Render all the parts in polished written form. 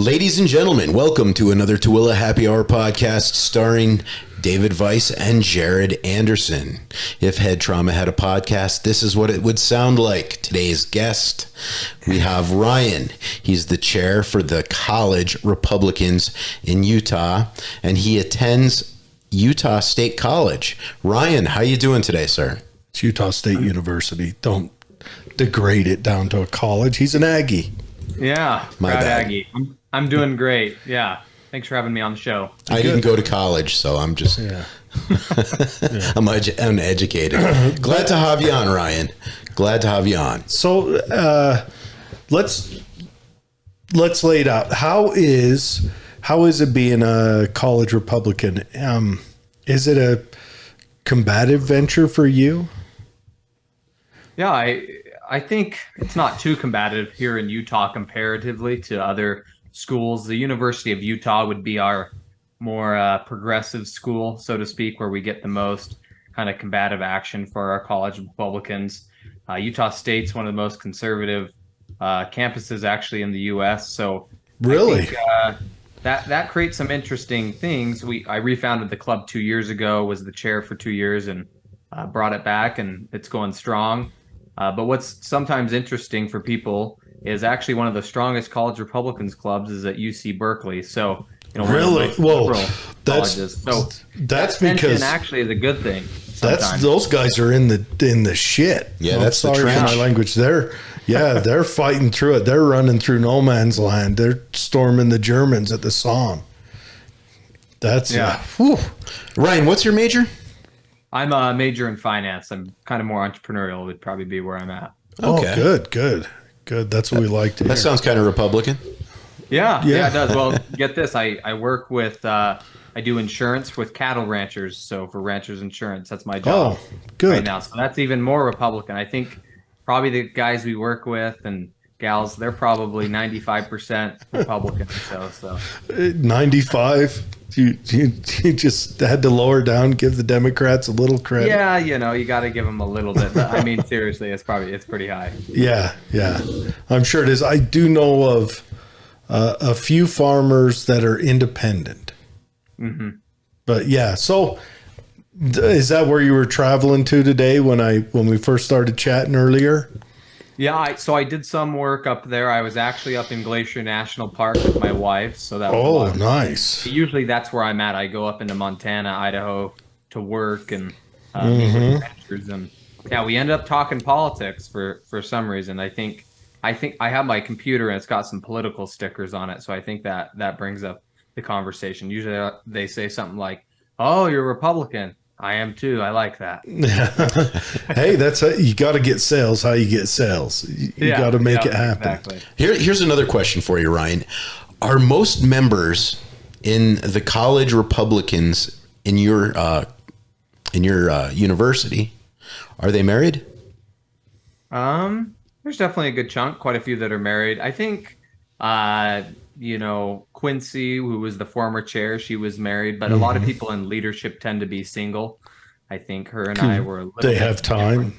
Ladies and gentlemen, welcome to another Tooele Happy Hour podcast starring David Weiss and Jared Anderson. If Head Trauma had a podcast, this is what it would sound like. Today's guest, we have Ryan. He's the chair for the College Republicans in Utah, and he attends Utah State College. Ryan, how you doing today, sir? It's Utah State University. Don't degrade it down to a college. He's an Aggie. Yeah, proud Aggie. I'm doing great. Yeah. Thanks for having me on the show. I didn't go to college, so I'm just I'm uneducated. Glad to have you on, Ryan. Glad to have you on. So let's lay it out. How is it being a college Republican? Is it a combative venture for you? Yeah, I think it's not too combative here in Utah comparatively to other schools. The University of Utah would be our more progressive school, so to speak, where we get the most kind of combative action for our college Republicans. Utah State's one of the most conservative campuses actually in the U.S. So really, I think, that creates some interesting things. I refounded the club 2 years ago, was the chair for 2 years, and brought it back, and it's going strong. But what's sometimes interesting for people is actually one of the strongest college Republicans clubs is at UC Berkeley. So, really, that's because actually is a good thing. Those guys are in the shit. Yeah, that's sorry the trash. For my language. They're fighting through it. They're running through no man's land. They're storming the Germans at the Somme. Ryan, what's your major? I'm a major in finance. I'm kind of more entrepreneurial would probably be where I'm at. Okay. Oh, good. That's what we like to hear. That sounds kind of Republican. Yeah, it does. Well, get this. I work with, I do insurance with cattle ranchers. So for ranchers insurance, that's my job right now. So that's even more Republican. I think probably the guys we work with and gals, they're probably 95% Republican. So 95. You just had to lower down, give the Democrats a little credit. Yeah, you got to give them a little bit. But I mean, seriously, it's pretty high. Yeah, I'm sure it is. I do know of a few farmers that are independent. Mm-hmm. But yeah, so is that where you were traveling to today when we first started chatting earlier? Yeah, so I did some work up there. I was actually up in Glacier National Park with my wife, so that was nice. Usually that's where I'm at. I go up into Montana, Idaho to work and meet with adventures, and we ended up talking politics for some reason. I think I have my computer and it's got some political stickers on it, so I think that brings up the conversation. Usually they say something like, "Oh, you're a Republican." I am too. I like that. Hey, that's you got to get sales. How you get sales? You got to make it happen. Exactly. Here's another question for you, Ryan. Are most members in the college Republicans in your university, are they married? There's definitely a good chunk. Quite a few that are married. I think. Quincy, who was the former chair, she was married, but a lot of people in leadership tend to be single. I think her and I were a little They have time. Different.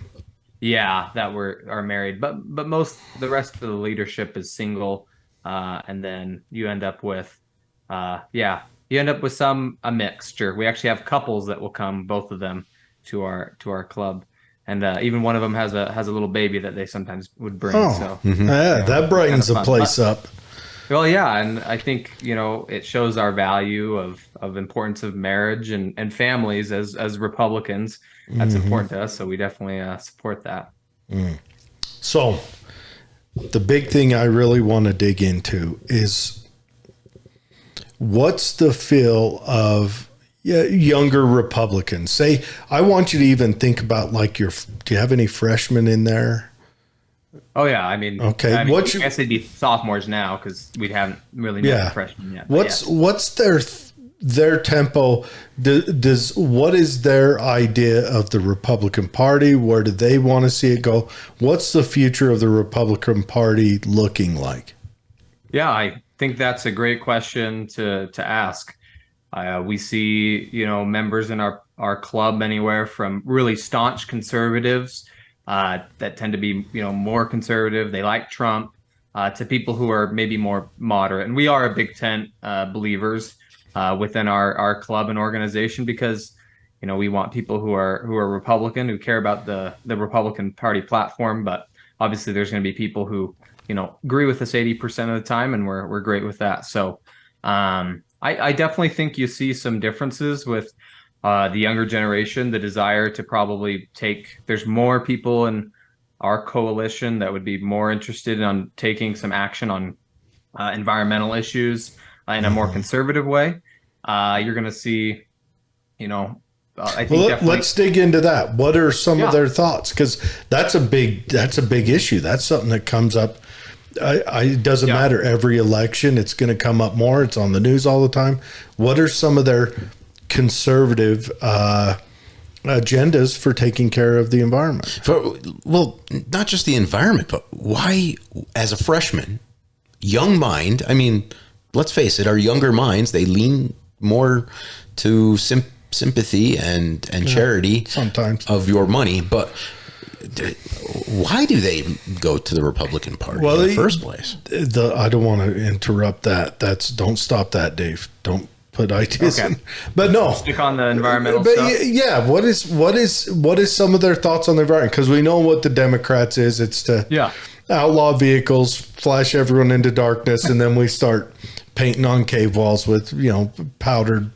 Yeah, that are married, but the rest of the leadership is single. And then you end up with a mixture. We actually have couples that will come, both of them, to our club. And even one of them has a little baby that they sometimes would bring. That brightens the place up. Well, yeah, and I think it shows our value of importance of marriage and families as Republicans. That's important to us, so we definitely support that. So, the big thing I really want to dig into is what's the feel of younger Republicans? Say, I want you to even think about do you have any freshmen in there? Oh yeah, I mean, okay. I guess they'd be sophomores now because we haven't really met freshmen yet. What's their tempo? What is their idea of the Republican Party? Where do they want to see it go? What's the future of the Republican Party looking like? Yeah, I think that's a great question to ask. We see members in our club anywhere from really staunch conservatives that tend to be more conservative. They like Trump, to people who are maybe more moderate. And we are a Big Tent believers within our club and organization, because we want people who are Republican, who care about the Republican Party platform. But obviously, there's going to be people who agree with us 80% of the time, and we're great with that. So I definitely think you see some differences with the younger generation, the desire to probably there's more people in our coalition that would be more interested in taking some action on environmental issues in a more conservative way. You're going to see, I think let's dig into that. What are some of their thoughts? Because that's a big issue. That's something that comes up. It doesn't matter every election. It's going to come up more. It's on the news all the time. What are some of their conservative agendas for taking care of the environment? Well, not just the environment, but why, as a freshman, young mind, I mean, let's face it, our younger minds, they lean more to sympathy and charity sometimes of your money. But why do they go to the Republican Party in the first place? I don't want to interrupt that. Don't stop that, Dave. Don't put ideas in. But no, stick on the environmental stuff. Yeah, what is some of their thoughts on the environment? Because we know what the Democrats is. It's to outlaw vehicles, flash everyone into darkness, and then we start painting on cave walls with powdered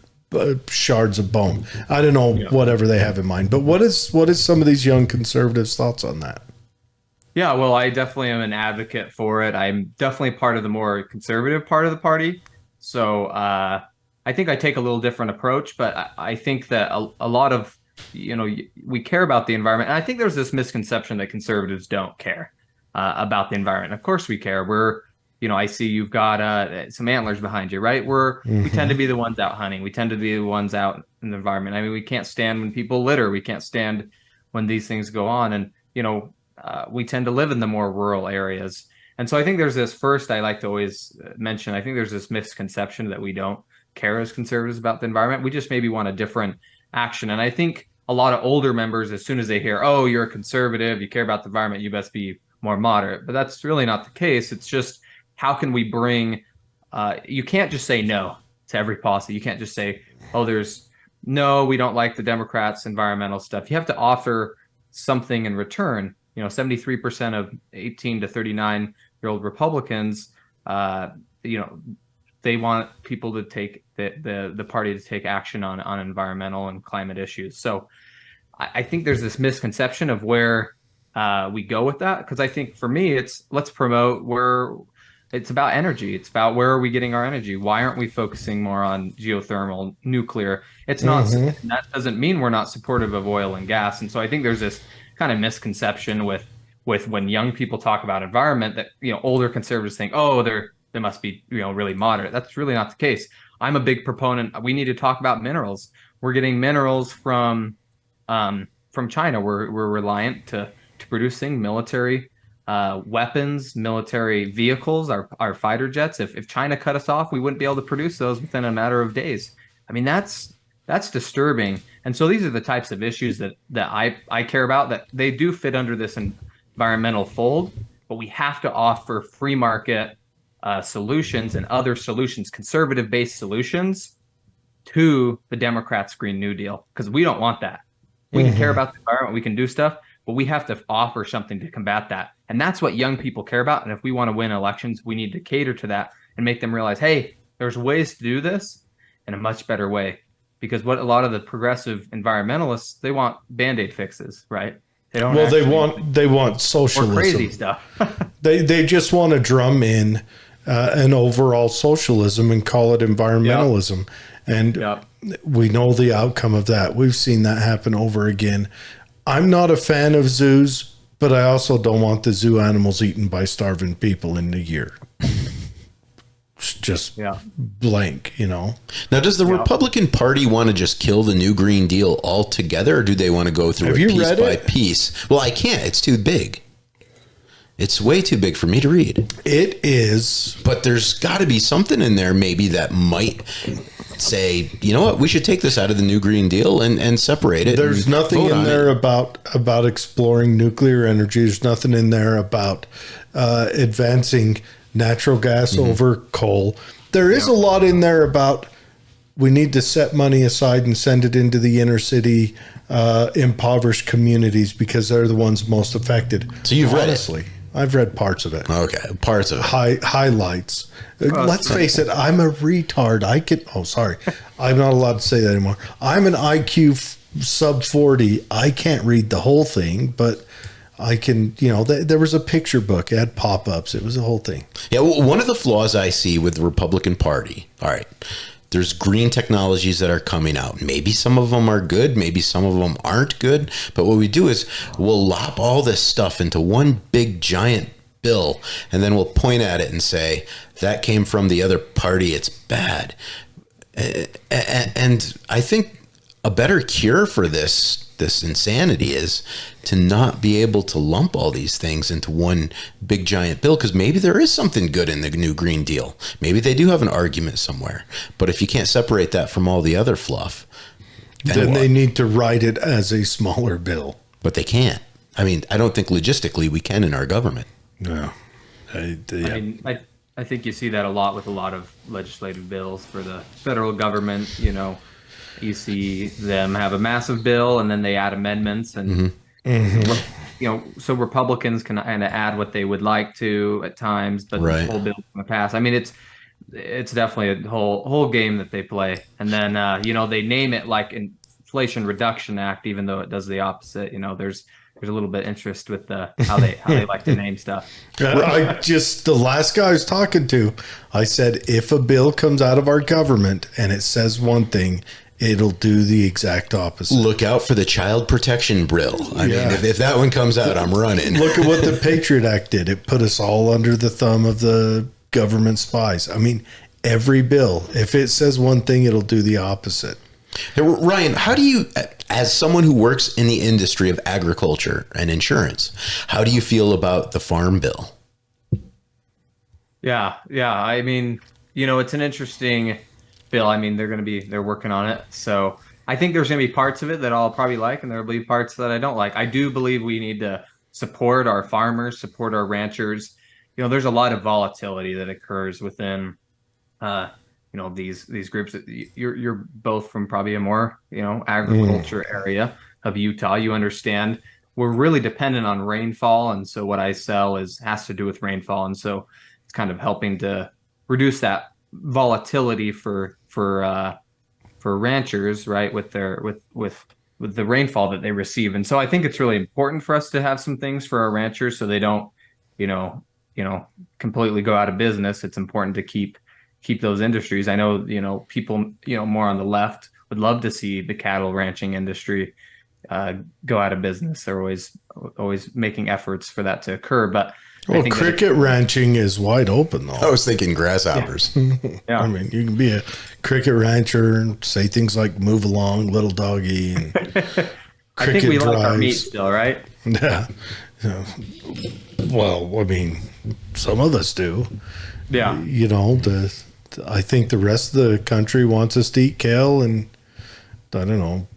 shards of bone. I don't know whatever they have in mind. But what is some of these young conservatives' thoughts on that? Yeah, well, I definitely am an advocate for it. I'm definitely part of the more conservative part of the party. So I think I take a little different approach, but I think that a lot of, we care about the environment. And I think there's this misconception that conservatives don't care about the environment. Of course we care. I see you've got some antlers behind you, right? We tend to be the ones out hunting. We tend to be the ones out in the environment. I mean, we can't stand when people litter. We can't stand when these things go on. And, we tend to live in the more rural areas. And so I think there's this first, I like to always mention, I think there's this misconception that we don't care as conservatives about the environment. We just maybe want a different action. And I think a lot of older members, as soon as they hear, oh, you're a conservative, you care about the environment, you best be more moderate. But that's really not the case. It's just, how can we bring, you can't just say no to every policy. You can't just say, oh, no, we don't like the Democrats' environmental stuff. You have to offer something in return. 73% of 18 to 39-year-old Republicans, they want people to take the party to take action on environmental and climate issues. So I think there's this misconception of where we go with that. Because I think for me, let's promote it's about energy. It's about where are we getting our energy? Why aren't we focusing more on geothermal, nuclear? It's not. That doesn't mean we're not supportive of oil and gas. And so I think there's this kind of misconception with when young people talk about environment that older conservatives think, oh, they must be really moderate. That's really not the case. I'm a big proponent. We need to talk about minerals. We're getting minerals from China. We're reliant to producing military weapons, military vehicles, our fighter jets. If China cut us off, we wouldn't be able to produce those within a matter of days. I mean, that's disturbing. And so these are the types of issues that I care about, that they do fit under this environmental fold, but we have to offer free market solutions and other solutions, conservative-based solutions to the Democrats' Green New Deal, because we don't want that. We can care about the environment, we can do stuff, but we have to offer something to combat that. And that's what young people care about. And if we want to win elections, we need to cater to that and make them realize, hey, there's ways to do this in a much better way. Because what a lot of the progressive environmentalists, they want Band-Aid fixes, right? They don't. Well, they want socialism. Or crazy stuff. They just want to drum in an overall socialism and call it environmentalism. And we know the outcome of that. We've seen that happen over again. I'm not a fan of zoos, but I also don't want the zoo animals eaten by starving people in a year. Just blank, Now, does the Republican Party want to just kill the new Green Deal altogether, or do they want to go through it piece by piece? Well, I can't. It's too big. It's way too big for me to read. It is. But there's got to be something in there maybe that might say, you know what, we should take this out of the new Green Deal and separate it. There's and nothing vote in on there it. about exploring nuclear energy. There's nothing in there about advancing natural gas over coal. There is a lot in there about we need to set money aside and send it into the inner city impoverished communities because they're the ones most affected. So you've read it? Honestly, I've read parts of it. Okay, parts of it. Highlights. Let's face it, I'm a retard. I'm not allowed to say that anymore. I'm an IQ sub 40. I can't read the whole thing, but I can, there was a picture book. It had pop-ups. It was a whole thing. Yeah, well, one of the flaws I see with the Republican Party, all right, there's green technologies that are coming out. Maybe some of them are good, maybe some of them aren't good. But what we do is we'll lop all this stuff into one big giant bill, and then we'll point at it and say, that came from the other party, it's bad. And I think a better cure for this insanity is to not be able to lump all these things into one big giant bill, because maybe there is something good in the new Green Deal. Maybe they do have an argument somewhere. But if you can't separate that from all the other fluff, Then they need to write it as a smaller bill. But they can't. I mean, I don't think logistically we can in our government. No. I think you see that a lot with a lot of legislative bills for the federal government. You see them have a massive bill and then they add amendments and so Republicans can kind of add what they would like to at times, but Right. the whole bill's going to pass. I mean, it's definitely a whole game that they play. And then they name it like Inflation Reduction Act, even though it does the opposite. There's a little bit of interest with how they like to name stuff. The last guy I was talking to, I said, if a bill comes out of our government and it says one thing, it'll do the exact opposite. Look out for the child protection bill. I mean, if that one comes out, I'm running. Look at what the Patriot Act did. It put us all under the thumb of the government spies. I mean, every bill, if it says one thing, it'll do the opposite. Hey, Ryan, how do you, as someone who works in the industry of agriculture and insurance, how do you feel about the farm bill? Yeah. I mean, it's an interesting bill. I mean, they're working on it. So I think there's going to be parts of it that I'll probably like, and there'll be parts that I don't like. I do believe we need to support our farmers, support our ranchers. There's a lot of volatility that occurs within, these groups. You're both from probably a more, agriculture area of Utah. You understand we're really dependent on rainfall. And so what I sell has to do with rainfall. And so it's kind of helping to reduce that volatility for ranchers, right, with the rainfall that they receive. And so I think it's really important for us to have some things for our ranchers so they don't completely go out of business. It's important to keep those industries. I know people more on the left would love to see the cattle ranching industry go out of business. They're always making efforts for that to occur, but well, cricket ranching is wide open, though. I was thinking grasshoppers. Yeah. I mean, you can be a cricket rancher and say things like "move along, little doggy," and I think we like our meat still, right? Yeah. Well, I mean, some of us do. Yeah. I think the rest of the country wants us to eat kale and I don't know,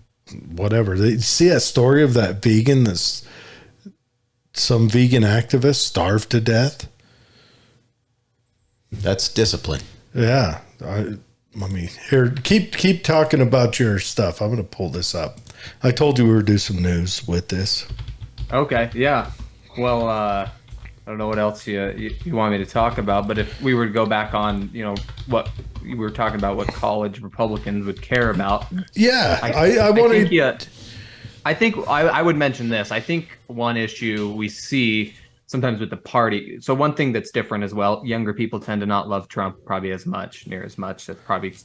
whatever. They see that story of that vegan that's some vegan activist starved to death. That's discipline. Yeah. I mean, here, keep talking about your stuff. I'm going to pull this up. I told you we would do some news with this. Okay. Yeah. Well, I don't know what else you want me to talk about, but if we were to go back on, what we were talking about, what college Republicans would care about. Yeah. I think I would mention this. I think one issue we see sometimes with the party. So one thing that's different as well, younger people tend to not love Trump probably near as much. That's probably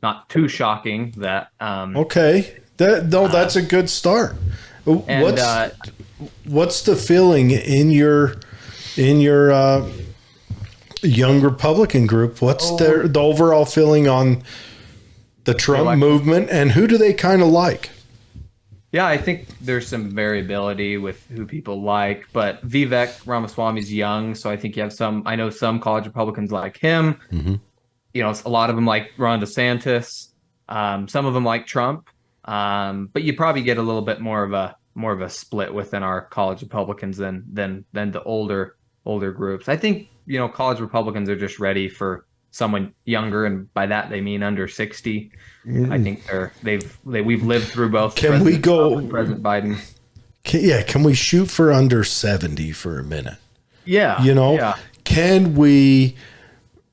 not too shocking that. Okay. That's a good start. What's the feeling in your young Republican group? What's the overall feeling on the Trump movement, and who do they kind of like? Yeah, I think there's some variability with who people like, but Vivek Ramaswamy's young, so I think you have I know some college Republicans like him. Mm-hmm. A lot of them like Ron DeSantis. Some of them like Trump, but you probably get a little bit more of a split within our college Republicans than the older groups. I think college Republicans are just ready for someone younger, and by that they mean under 60. I think we've lived through both. Can we go President Biden? Can we shoot for under 70 for a minute? Yeah. Can we,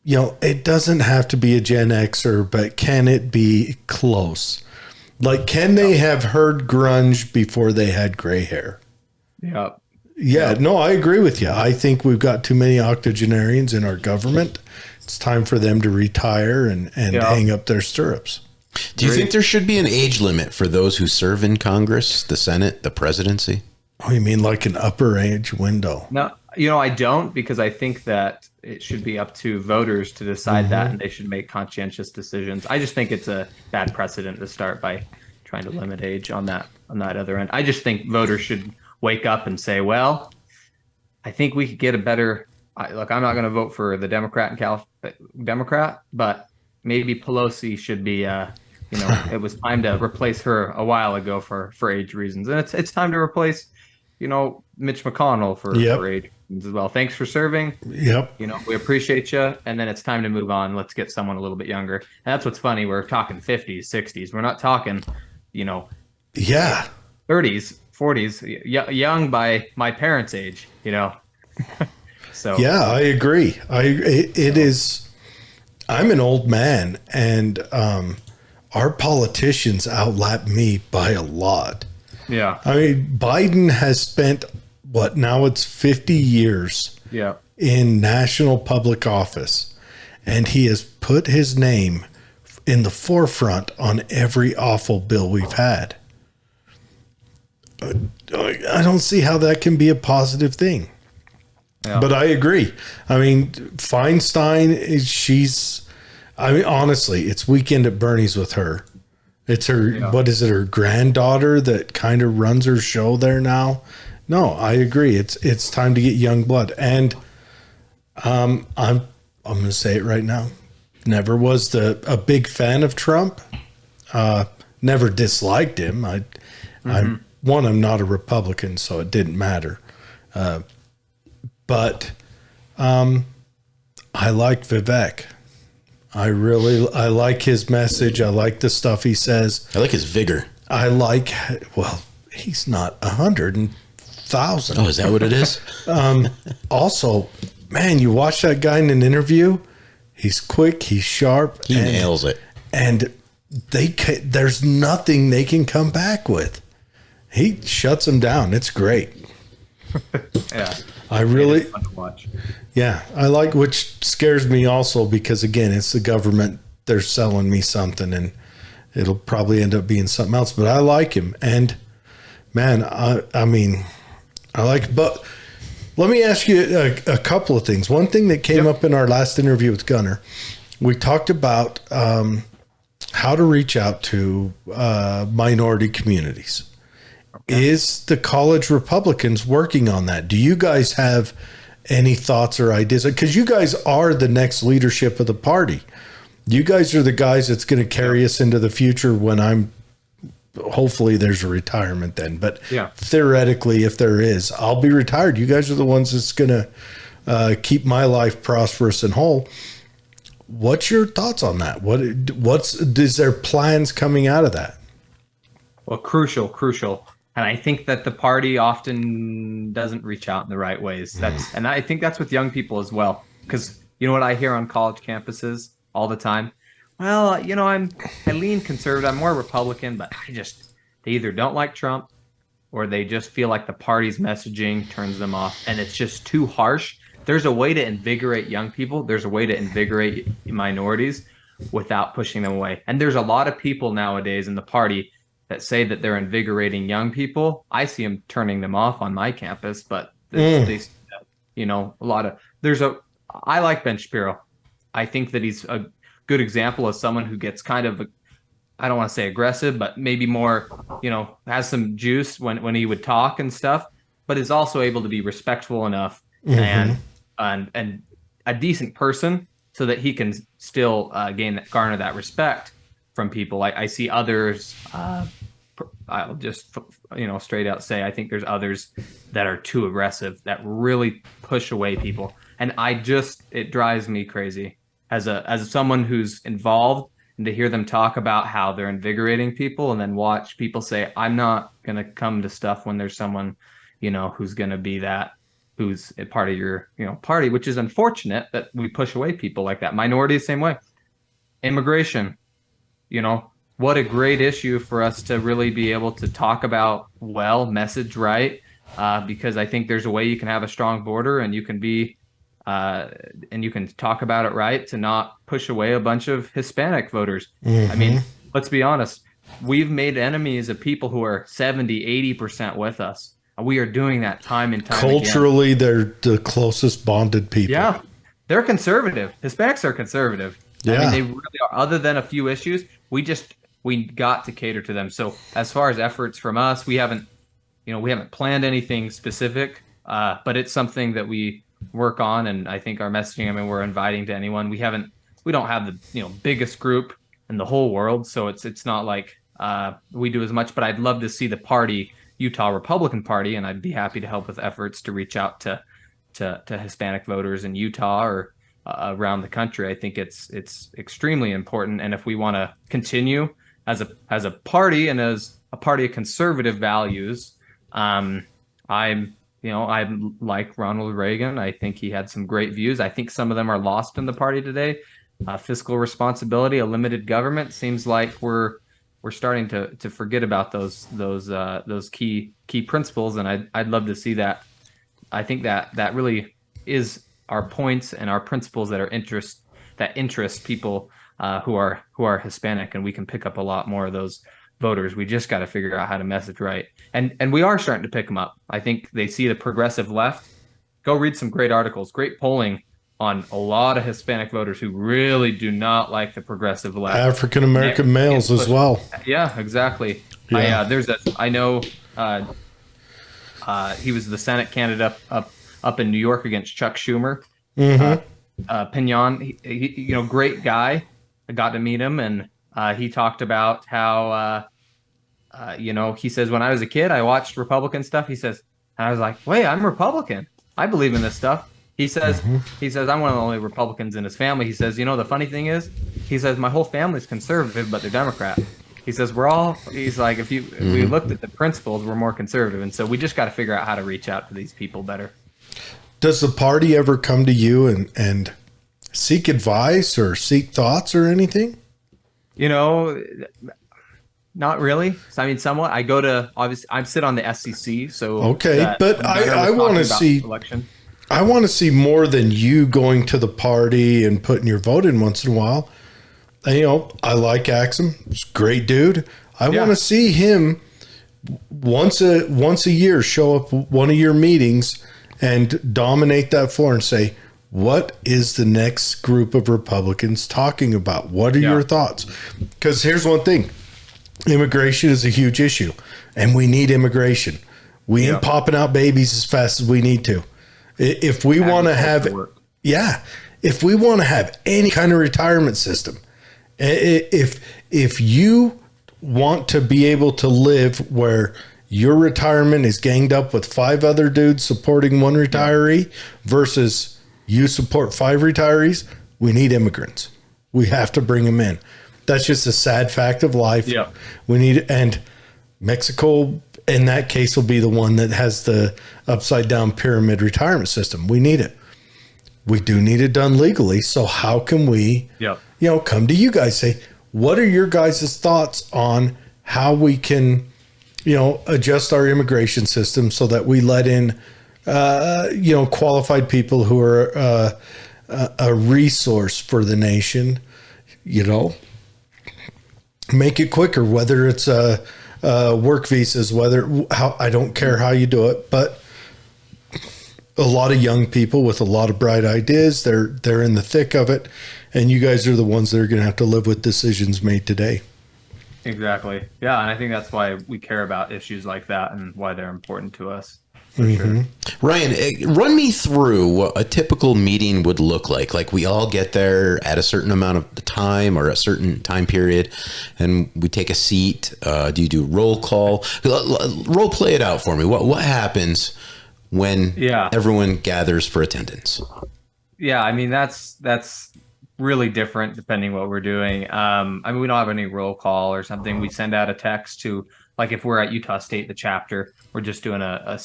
it doesn't have to be a Gen Xer, but can it be close? Like, can they have heard grunge before they had gray hair? Yeah. Yeah, no, I agree with you. I think we've got too many octogenarians in our government. It's time for them to retire and hang up their stirrups. Do you think there should be an age limit for those who serve in Congress, the Senate, the presidency? Oh, you mean like an upper age window? No, I don't, because I think that it should be up to voters to decide that, and they should make conscientious decisions. I just think it's a bad precedent to start by trying to limit age on that other end. I just think voters should wake up and say, well, I think we could get a better. Look, I'm not going to vote for the Democrat, but maybe Pelosi should be. It was time to replace her a while ago for age reasons, and it's time to replace, Mitch McConnell for age reasons as well. Thanks for serving. Yep. We appreciate you, and then it's time to move on. Let's get someone a little bit younger. And that's what's funny. We're talking 50s, 60s. We're not talking, 30s, 40s, young by my parents' age. So yeah, I agree. It is. I'm an old man, and our politicians outlap me by a lot. Yeah. I mean, Biden has spent now it's 50 years in national public office, and he has put his name in the forefront on every awful bill we've had. I don't see how that can be a positive thing. Yeah. But I agree. I mean, Feinstein, honestly, it's Weekend at Bernie's with her. It's her, what is it, her granddaughter that kind of runs her show there now? No, I agree. It's time to get young blood. And I'm going to say it right now. Never was a big fan of Trump. Never disliked him. I'm not a Republican, so it didn't matter. But I like Vivek. I like his message. I like the stuff he says. I like his vigor. He's not 100,000. Oh, is that what it is? Also, man, you watch that guy in an interview. He's quick. He's sharp. He nails it. And there's nothing they can come back with. He shuts them down. It's great. Yeah. It's fun to watch. Yeah, I like, which scares me also because, again, it's the government. They're selling me something, and it'll probably end up being something else. But I like him, and man, I mean, I like. But let me ask you a couple of things. One thing that came up in our last interview with Gunner, we talked about how to reach out to minority communities. Okay. Is the college Republicans working on that? Do you guys have any thoughts or ideas? Because you guys are the next leadership of the party. You guys are the guys that's going to carry us into the future when hopefully there's a retirement then. But theoretically, if there is, I'll be retired. You guys are the ones that's going to keep my life prosperous and whole. What's your thoughts on that? Is there plans coming out of that? Well, crucial. And I think that the party often doesn't reach out in the right ways. And I think that's with young people as well. Because you know what I hear on college campuses all the time? Well, I lean conservative. I'm more Republican, but they either don't like Trump or they just feel like the party's messaging turns them off. And it's just too harsh. There's a way to invigorate young people. There's a way to invigorate minorities without pushing them away. And there's a lot of people nowadays in the party that say that they're invigorating young people. I see them turning them off on my campus, but I like Ben Shapiro. I think that he's a good example of someone who gets kind of, I don't want to say aggressive, but maybe more, has some juice when he would talk and stuff, but is also able to be respectful enough and a decent person so that he can still garner that respect. from people. I see others. I'll just straight out say I think there's others that are too aggressive that really push away people, and it drives me crazy as someone who's involved, and to hear them talk about how they're invigorating people and then watch people say, I'm not going to come to stuff when there's someone, who's going to be that, who's a part of your, party, which is unfortunate that we push away people like that. Minority, same way. Immigration, what a great issue for us to really be able to talk about, message right, because I think there's a way you can have a strong border and you can be and you can talk about it right to not push away a bunch of Hispanic voters. I mean, let's be honest. We've made enemies of people who are 70, 80% with us. We are doing that time and time Culturally, again. They're the closest bonded people. Yeah, they're conservative. Hispanics are conservative. Yeah. I mean, they really are. Other than a few issues, we got to cater to them. So as far as efforts from us, we haven't planned anything specific, but it's something that we work on. And I think our messaging, we're inviting to anyone. We don't have the, biggest group in the whole world. So it's not like we do as much, but I'd love to see the party, Utah Republican Party, and I'd be happy to help with efforts to reach out to Hispanic voters in Utah or around the country. I think it's extremely important. And if we want to continue as a party and as a party of conservative values, I'm like Ronald Reagan. I think he had some great views. I think some of them are lost in the party today. Fiscal responsibility, a limited government. Seems like we're starting to forget about those key principles, and I'd love to see that. I think that really is our points and our principles that interest people who are Hispanic, and we can pick up a lot more of those voters. We just got to figure out how to message right, and we are starting to pick them up. I think they see the progressive left. Go read some great articles, great polling on a lot of Hispanic voters who really do not like the progressive left. African American males as well. Yeah, exactly. Yeah. I know he was the Senate candidate up in New York against Chuck Schumer. Pinion, he great guy. I got to meet him, and he talked about how he says, when I was a kid, I watched Republican stuff. He says, and I was like, wait, I'm Republican. I believe in this stuff. He says, I'm one of the only Republicans in his family. He says, the funny thing is, he says, my whole family's conservative, but they're Democrat. He says, he's like, if we looked at the principles, we're more conservative. And so we just got to figure out how to reach out to these people better. Does the party ever come to you and seek advice or seek thoughts or anything? Not really. I mean, somewhat. I go to, obviously, I sit on the SCC, so okay. But I want to see election. I want to see more than you going to the party and putting your vote in once in a while. And, I like Axum. He's a great dude. I want to see him once a year show up one of your meetings and dominate that floor and say, what is the next group of Republicans talking about? What are your thoughts? Because here's one thing. Immigration is a huge issue, and we need immigration. We ain't popping out babies as fast as we need to. If we want to have, if we want to have any kind of retirement system, if you want to be able to live where your retirement is ganged up with 5 other dudes supporting one retiree versus you support 5 retirees, we need immigrants. We have to bring them in. That's just a sad fact of life. Yeah. We need, and Mexico in that case will be the one that has the upside down pyramid retirement system. We need it. We do need it done legally. So how can we, come to you guys, say, what are your guys' thoughts on how we can, adjust our immigration system so that we let in, qualified people who are a resource for the nation, make it quicker, whether it's work visas, I don't care how you do it, but a lot of young people with a lot of bright ideas, they're in the thick of it, and you guys are the ones that are going to have to live with decisions made today. Exactly. Yeah, and I think that's why we care about issues like that and why they're important to us. for sure. Ryan, run me through what a typical meeting would look like. Like we all get there at a certain amount of time or a certain time period, and we take a seat. Do you do roll call? Role play it out for me. What happens when everyone gathers for attendance? Yeah, I mean that's really different depending what we're doing. I mean, we don't have any roll call or something. We send out a text to, like, if we're at Utah State, the chapter, we're just doing a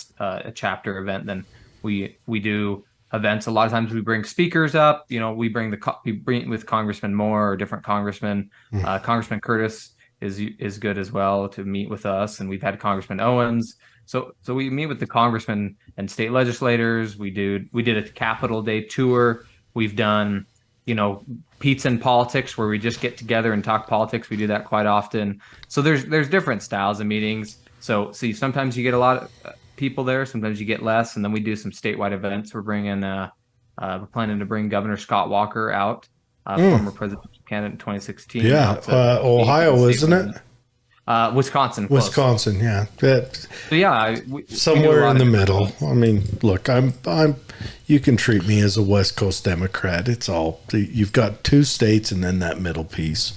chapter event. Then we do events. A lot of times we bring speakers up. You know, we bring with Congressman Moore or different congressmen. Congressman Curtis is good as well to meet with us, and we've had Congressman Owens. So we meet with the congressmen and state legislators. We did a Capitol Day tour. We've done, you know, Pizza and Politics, where we just get together and talk politics. We do that quite often. So there's different styles of meetings. So see, sometimes you get a lot of people there, sometimes you get less, and then we do some statewide events. We're planning to bring Governor Scott Walker out, former presidential candidate in 2016. Yeah, Ohio, isn't it? Wisconsin. Close. Wisconsin, yeah. So yeah, somewhere in the middle. I mean, look, I'm. You can treat me as a West Coast Democrat. It's all you've got 2 states and then that middle piece.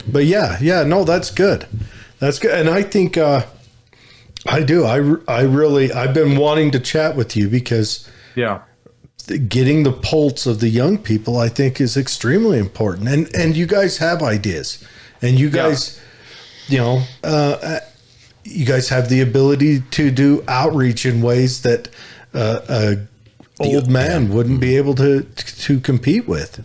But no, that's good. That's good, and I think I do. I've been wanting to chat with you because getting the pulse of the young people, I think, is extremely important. And you guys have ideas. And you guys, you know, you guys have the ability to do outreach in ways that a old man wouldn't be able to compete with.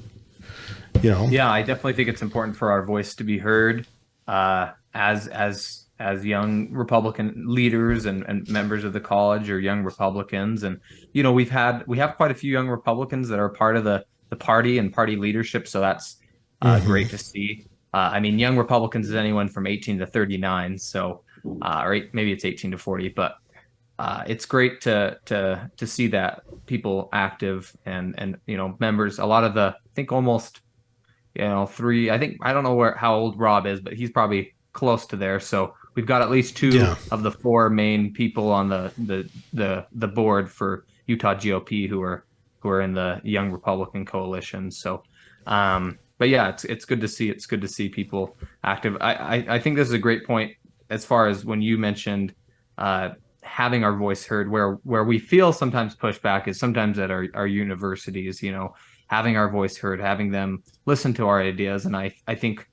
You know. Yeah, I definitely think it's important for our voice to be heard as young Republican leaders and members of the college or young Republicans. And you know, we have quite a few young Republicans that are part of the party and party leadership. So that's great to see. I mean, young Republicans is anyone from 18 to 39, so or maybe it's 18 to 40, but it's great to see that people active and you know, members. A lot of I think almost, you know, 3. I don't know how old Rob is, but he's probably close to there. So we've got at least 2 of the 4 main people on the board for Utah GOP who are in the Young Republican Coalition. So. But yeah, it's good to see. It's good to see people active. I think this is a great point as far as when you mentioned having our voice heard. Where we feel sometimes pushback is sometimes at our universities. You know, having our voice heard, having them listen to our ideas, and I think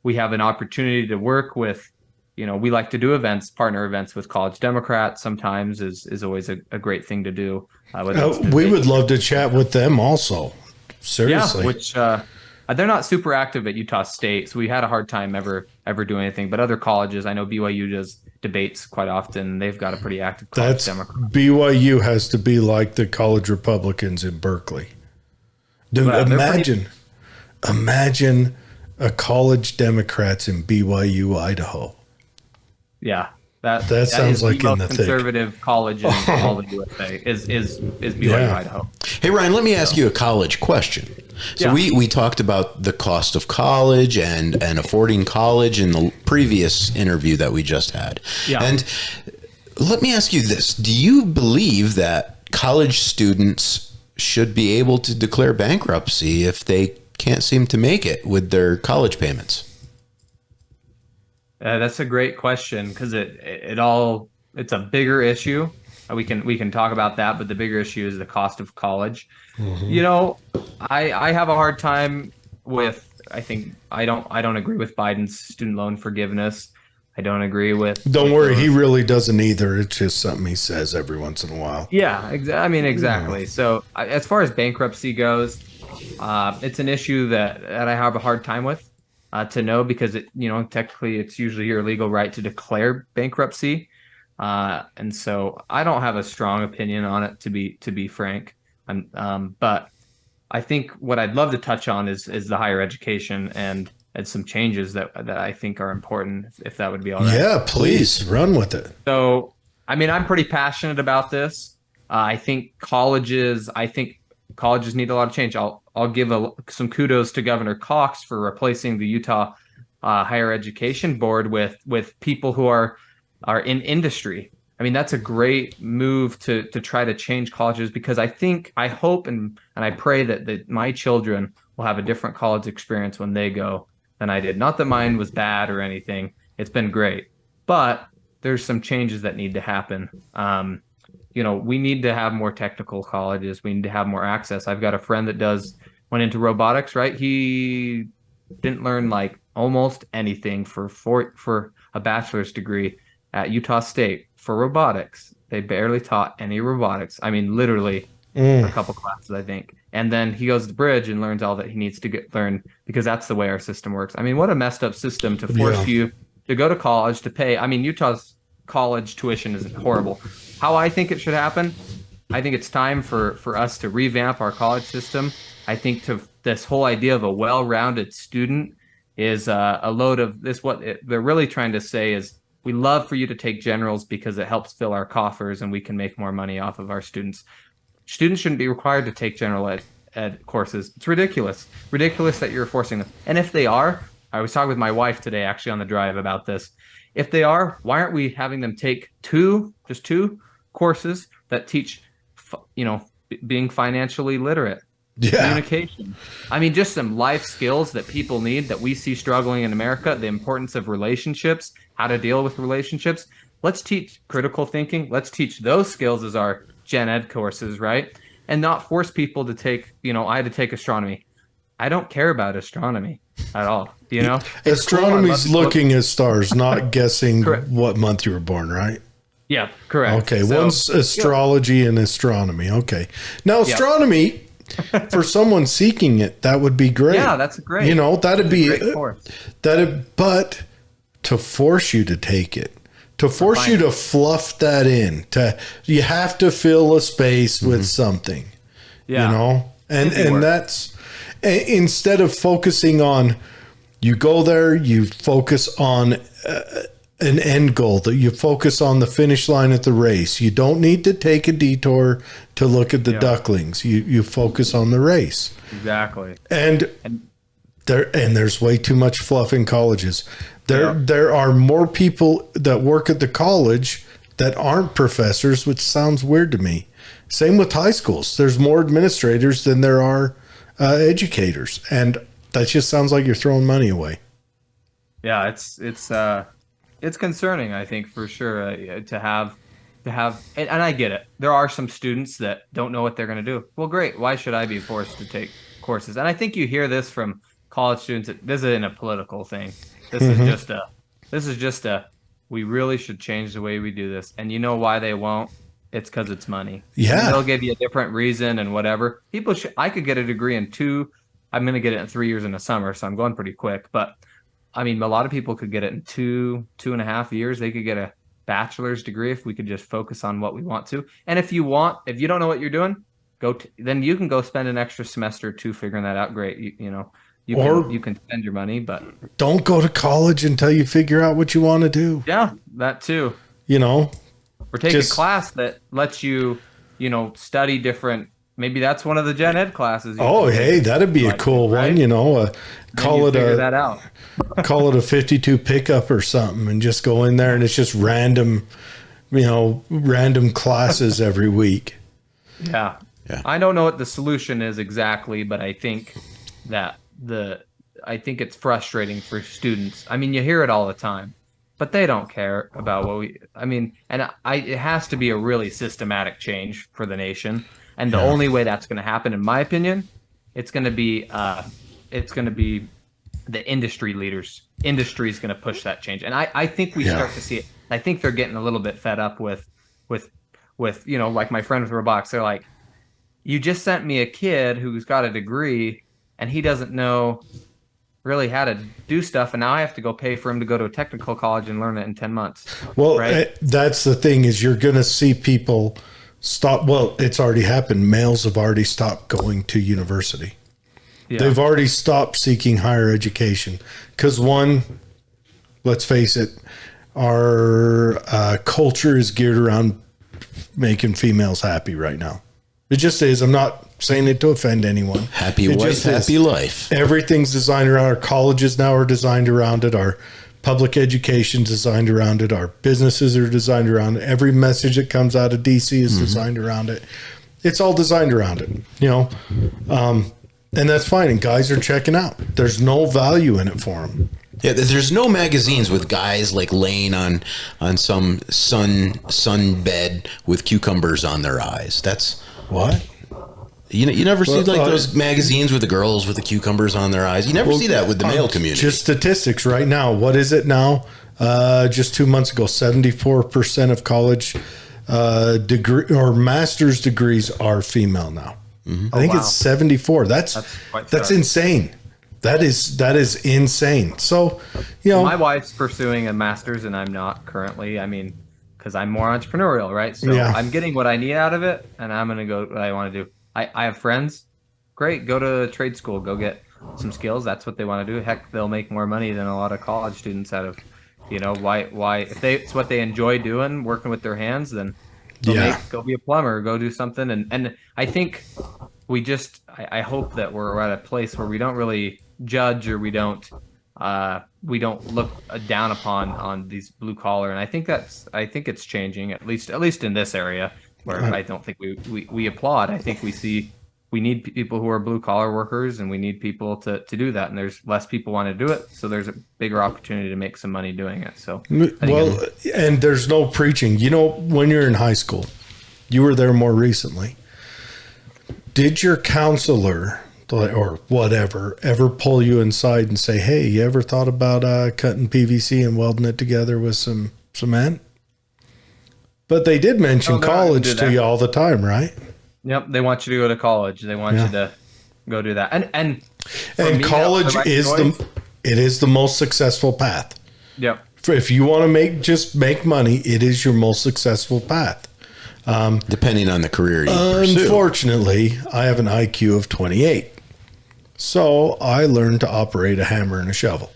we have an opportunity to work with. You know, we like to do partner events with College Democrats. Sometimes is always a great thing to do. We would love to chat with them also. Seriously, yeah, which. They're not super active at Utah State, so we had a hard time ever doing anything. But other colleges, I know BYU does debates quite often. They've got a pretty active college Democrat. BYU has to be like the college Republicans in Berkeley. Dude, imagine a college Democrats in BYU, Idaho. Yeah. That sounds like the in the conservative college in all the USA is BYU, Idaho. Hey Ryan, let me ask you a college question. So we talked about the cost of college and affording college in the previous interview that we just had. Yeah. And let me ask you this. Do you believe that college students should be able to declare bankruptcy if they can't seem to make it with their college payments? That's a great question because it's a bigger issue. We can talk about that, but the bigger issue is the cost of college. Mm-hmm. You know, I have a hard time with. I think I don't agree with Biden's student loan forgiveness. I don't agree with. Don't worry, he really doesn't either. It's just something he says every once in a while. Yeah, I mean, exactly. Yeah. So as far as bankruptcy goes, it's an issue that I have a hard time with. To know because technically it's usually your legal right to declare bankruptcy, and so I don't have a strong opinion on it to be frank. But I think what I'd love to touch on is the higher education and some changes that I think are important. If that would be all right. Yeah, please run with it. So I mean, I'm pretty passionate about this. I think colleges need a lot of change. I'll give some kudos to Governor Cox for replacing the Utah Higher Education Board with people who are in industry. I mean, that's a great move to try to change colleges, because I hope and I pray that my children will have a different college experience when they go than I did. Not that mine was bad or anything. It's been great. But there's some changes that need to happen. We need to have more technical colleges. We need to have more access. I've got a friend that went into robotics, right? He didn't learn like almost anything for a bachelor's degree at Utah State for robotics. They barely taught any robotics. I mean, literally a couple classes, I think. And then he goes to Bridge and learns all that he needs to learn, because that's the way our system works. I mean, what a messed up system to force you to go to college to pay. I mean, Utah's college tuition is horrible. How I think it should happen, I think it's time for us to revamp our college system. I think this whole idea of a well-rounded student is a load of this. They're really trying to say is, we love for you to take generals because it helps fill our coffers and we can make more money off of our students. Students shouldn't be required to take general ed courses. It's ridiculous. Ridiculous that you're forcing them. And if they are, I was talking with my wife today, actually on the drive about this. If they are, why aren't we having them take just two courses that teach, being financially literate, communication? I mean, just some life skills that people need, that we see struggling in America, the importance of relationships, how to deal with relationships. Let's teach critical thinking. Let's teach those skills as our gen ed courses, right? And not force people to take, I had to take astronomy. I don't care about astronomy at all. Astronomy's looking at stars, not guessing what month you were born, right? Yeah, correct. Okay, so, one's astrology and astronomy. Okay. Now, astronomy, for someone seeking it, that would be great. Yeah, that's great. That'd be a great course. But to force you to take it, to force you to fluff that in, you have to fill a space with something. Yeah. And that's, instead of focusing on, you go there, you focus on an end goal, that you focus on the finish line at the race. You don't need to take a detour to look at the ducklings. You focus on the race. Exactly. And there's way too much fluff in colleges. There are more people that work at the college that aren't professors, which sounds weird to me. Same with high schools. There's more administrators than there are educators, and that just sounds like you're throwing money away. Yeah, it's concerning, I think, for sure, to have, and I get it. There are some students that don't know what they're going to do. Well, great. Why should I be forced to take courses? And I think you hear this from college students. This isn't a political thing. This is just a, we really should change the way we do this. And you know why they won't? It's because it's money. Yeah. And they'll give you a different reason and whatever. I could get a degree in I'm going to get it in 3 years in the summer, so I'm going pretty quick. But I mean, a lot of people could get it in 2.5 years. They could get a bachelor's degree if we could just focus on what we want to. And if you don't know what you're doing, then you can go spend an extra semester or two figuring that out. Great. You can spend your money, but don't go to college until you figure out what you want to do. Yeah, that too. Or take a class that lets you, study different. Maybe that's one of the gen ed classes. Hey, that'd be a cool one. Call it out. Call it a 52 pickup or something, and just go in there, and it's just random classes every week. Yeah. I don't know what the solution is exactly, but I think that it's frustrating for students. I mean, you hear it all the time, but they don't care about it has to be a really systematic change for the nation. And the only way that's going to happen, in my opinion, it's going to be the industry leaders. Industry is going to push that change. And I think we start to see it. I think they're getting a little bit fed up with, like my friend with robotics. They're like, you just sent me a kid who's got a degree and he doesn't know really how to do stuff, and now I have to go pay for him to go to a technical college and learn it in 10 months. Well, right? That's the thing, is you're going to see people stop. Well, it's already happened. Males have already stopped going to university. Yeah. They've already stopped seeking higher education because, one, let's face it, our culture is geared around making females happy right now. It just is. I'm not saying it to offend anyone. Happy wife, happy life. Everything's designed around. Our colleges now are designed around it. Our public education designed around it. Our businesses are designed around it. Every message that comes out of DC is designed around it. It's all designed around it, and that's fine. And guys are checking out. There's no value in it for them. Yeah, there's no magazines with guys like laying on some sun bed with cucumbers on their eyes. That's what. You never see like those magazines with the girls with the cucumbers on their eyes. You never see that with the male community. Just statistics right now. What is it now? Just 2 months ago, 74% of college degree or master's degrees are female now. I think it's 74. That's insane. That is insane. So, my wife's pursuing a master's and I'm not currently. I mean, because I'm more entrepreneurial, right? So I'm getting what I need out of it, and I'm going to go what I want to do. I have friends. Great, go to trade school, go get some skills. That's what they want to do. Heck, they'll make more money than a lot of college students out of, why if it's what they enjoy doing, working with their hands, then go be a plumber, go do something. And I think I hope that we're at a place where we don't really judge or we don't look down on these blue collar. And I think it's changing, at least in this area. Where I don't think we applaud. I think we need people who are blue collar workers, and we need people to do that. And there's less people want to do it, so there's a bigger opportunity to make some money doing it. So and there's no preaching. When you're in high school, you were there more recently. Did your counselor or whatever ever pull you inside and say, "Hey, you ever thought about cutting PVC and welding it together with some cement?" But they did mention college to you all the time, right? Yep, they want you to go to college. They want you to go do that. And college is the most successful path. Yep. If you want to make money, it is your most successful path. Depending on the career you pursue. Unfortunately, I have an IQ of 28. So I learned to operate a hammer and a shovel.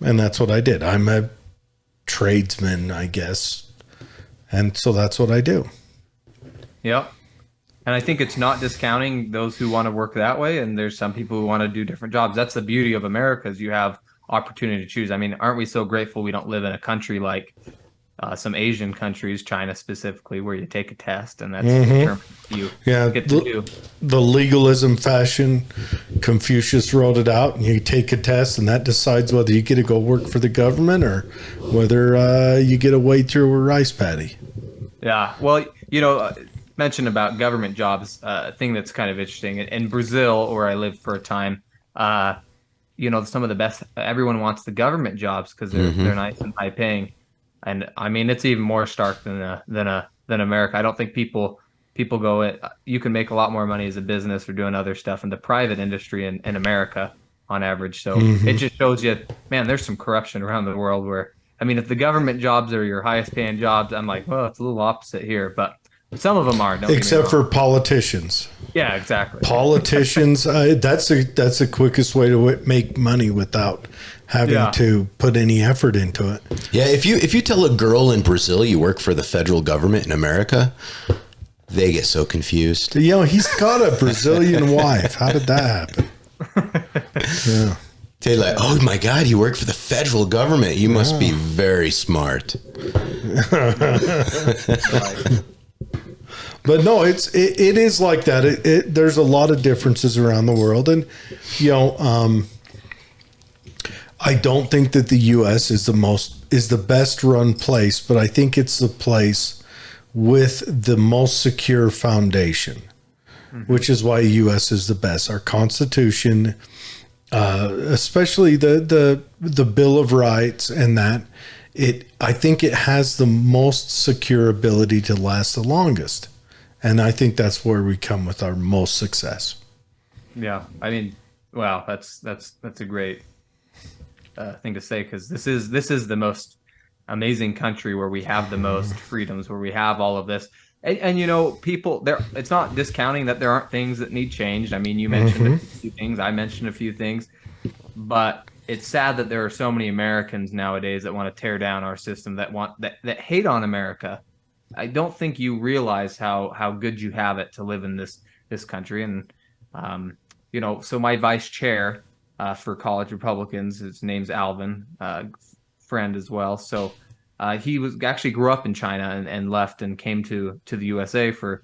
And that's what I did. I'm a tradesman, I guess. And so that's what I do. Yep. And I think it's not discounting those who want to work that way. And there's some people who want to do different jobs. That's the beauty of America, is you have opportunity to choose. I mean, aren't we so grateful we don't live in a country like some Asian countries, China specifically, where you take a test and that's you get to do. The legalism fashion, Confucius wrote it out, and you take a test and that decides whether you get to go work for the government or whether you get a wade through a rice paddy. Yeah. Well, mentioned about government jobs, a thing that's kind of interesting. In Brazil, where I lived for a time, some of the best, everyone wants the government jobs because they're nice and high paying. And I mean, it's even more stark than America. I don't think people go, you can make a lot more money as a business or doing other stuff in the private industry in America on average. So it just shows you, man, there's some corruption around the world where, I mean, if the government jobs are your highest paying jobs, I'm like, well, it's a little opposite here, but some of them are. Except for politicians. Yeah, exactly. Politicians, that's the quickest way to make money without having to put any effort into it. Yeah, if you tell a girl in Brazil you work for the federal government in America, they get so confused. He's got a Brazilian wife. How did that happen? Yeah. They're like, oh my God, you work for the federal government. You must be very smart. But no, it is like that. There's a lot of differences around the world, and I don't think that the U.S. is the best run place, but I think it's the place with the most secure foundation, which is why U.S. is the best. Our Constitution, especially the Bill of Rights, and that I think it has the most secure ability to last the longest. And I think that's where we come with our most success. Yeah, I mean, wow, that's a great thing to say, because this is the most amazing country where we have the most freedoms, where we have all of this. And people there. It's not discounting that there aren't things that need changed. I mean, you mentioned a few things. I mentioned a few things, but it's sad that there are so many Americans nowadays that want to tear down our system, that hate on America. I don't think you realize how good you have it to live in this country. And so my vice chair, for college Republicans. His name's Alvin, friend as well. So he was actually grew up in China and left and came to the USA for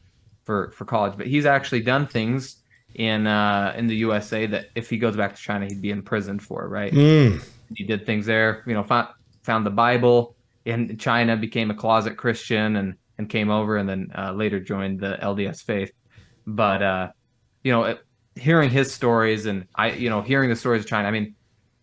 college. But he's actually done things in the USA that if he goes back to China, he'd be imprisoned for. Right? He did things there. Found the Bible in China, became a closet Christian, and came over, and then later joined the LDS faith. But hearing his stories and hearing the stories of China, I mean,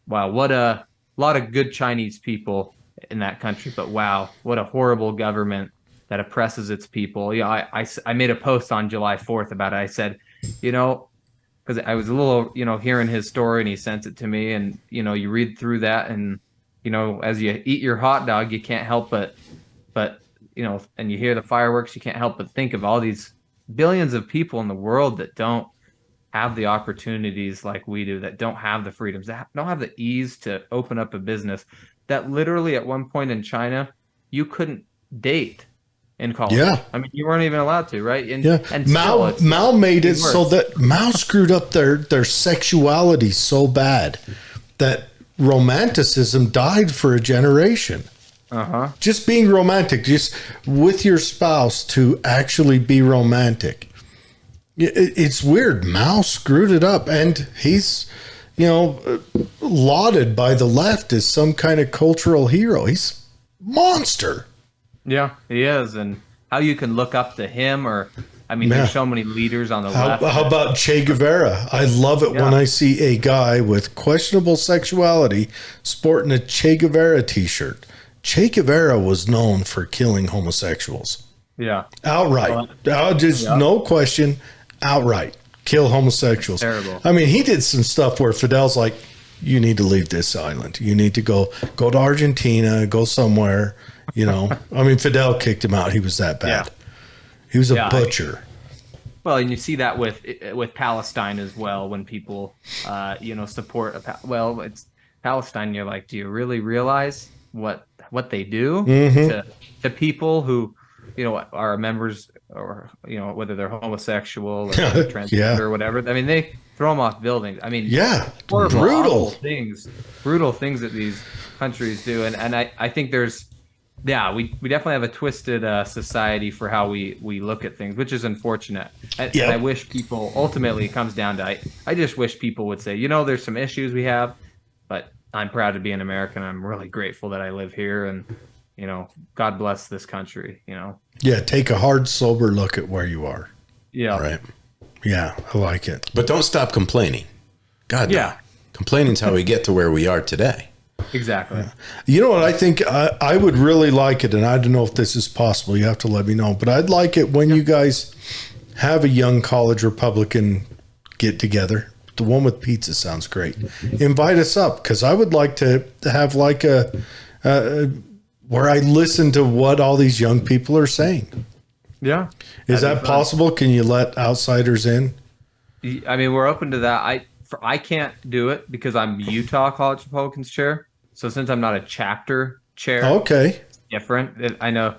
wow, what a lot of good Chinese people in that country, but wow, what a horrible government that oppresses its people. I made a post on July 4th about it. I said, because I was a little, hearing his story, and he sent it to me, and you read through that, and as you eat your hot dog, you can't help but and you hear the fireworks, you can't help but think of all these billions of people in the world that don't have the opportunities like we do, that don't have the freedoms, that don't have the ease to open up a business, that literally at one point in China, you couldn't date in college. Yeah. I mean, you weren't even allowed to, right? And Mao made it so that Mao screwed up their sexuality so bad that romanticism died for a generation. Just being romantic, just with your spouse, to actually be romantic. It's weird. Mao screwed it up, and he's, lauded by the left as some kind of cultural hero. He's a monster. Yeah, he is. And how you can look up to him, or, I mean, there's so many leaders on the left. How about Che Guevara? I love it when I see a guy with questionable sexuality sporting a Che Guevara t-shirt. Che Guevara was known for killing homosexuals. Yeah. Outright. No question. Outright. Kill homosexuals. Terrible. I mean, he did some stuff where Fidel's like, you need to leave this island. You need to go to Argentina, go somewhere, I mean, Fidel kicked him out. He was that bad. Yeah. He was a butcher. Well, and you see that with Palestine as well, when people, support it's Palestine. You're like, do you really realize what they do to people who, are members, or whether they're homosexual or transgender or whatever? I mean, they throw them off buildings. I mean, horrible, brutal things that these countries do, and I think there's. Yeah, we definitely have a twisted society for how we look at things, which is unfortunate. And I wish people, ultimately, it comes down to, I just wish people would say, there's some issues we have, but I'm proud to be an American. I'm really grateful that I live here, and, God bless this country, Yeah, take a hard, sober look at where you are. Yeah. Right. Yeah, I like it. But don't stop complaining. God, no. Complaining is how we get to where we are today. Exactly. Yeah. You know what? I think I would really like it, and I don't know if this is possible. You have to let me know. But I'd like it when you guys have a young college Republican get together. The one with pizza sounds great. Invite us up, because I would like to have like a where I listen to what all these young people are saying. Yeah. Is that possible? Can you let outsiders in? I mean, we're open to that. I can't do it because I'm Utah College Republicans chair. So since I'm not a chapter chair, it's different. I know.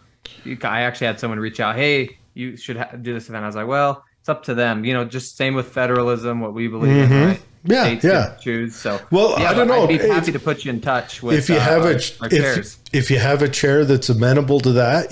I actually had someone reach out, hey, you should do this event. I was like, well, it's up to them. Just same with federalism, what we believe in, right? Yeah, States get to choose. So, I don't know. I'd be happy to put you in touch with if you have our chairs. If you have a chair that's amenable to that,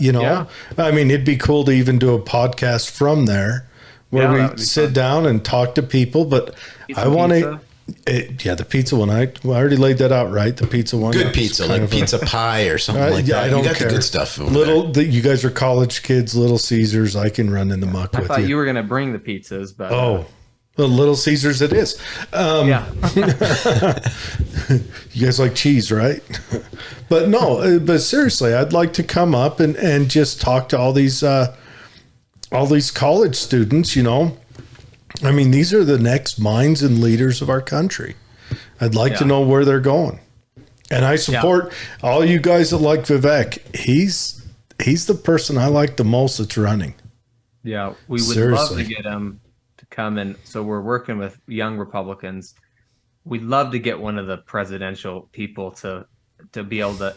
I mean, it'd be cool to even do a podcast from there where we sit down and talk to people. But I want to. The pizza one. I already laid that out, right? The pizza one. Good pizza, like pizza pie or something like that. I don't care. The good stuff over there. You guys are college kids, Little Caesars. I can run in the muck with you. I thought you were going to bring the pizzas, but well, Little Caesars it is. You guys like cheese, right? But no, but seriously, I'd like to come up and just talk to all these college students. I mean, these are the next minds and leaders of our country. I'd like to know where they're going. And I support all you guys that like Vivek. He's the person I like the most that's running. Yeah, we would love to get him to come in. So we're working with young Republicans. We'd love to get one of the presidential people to be able to.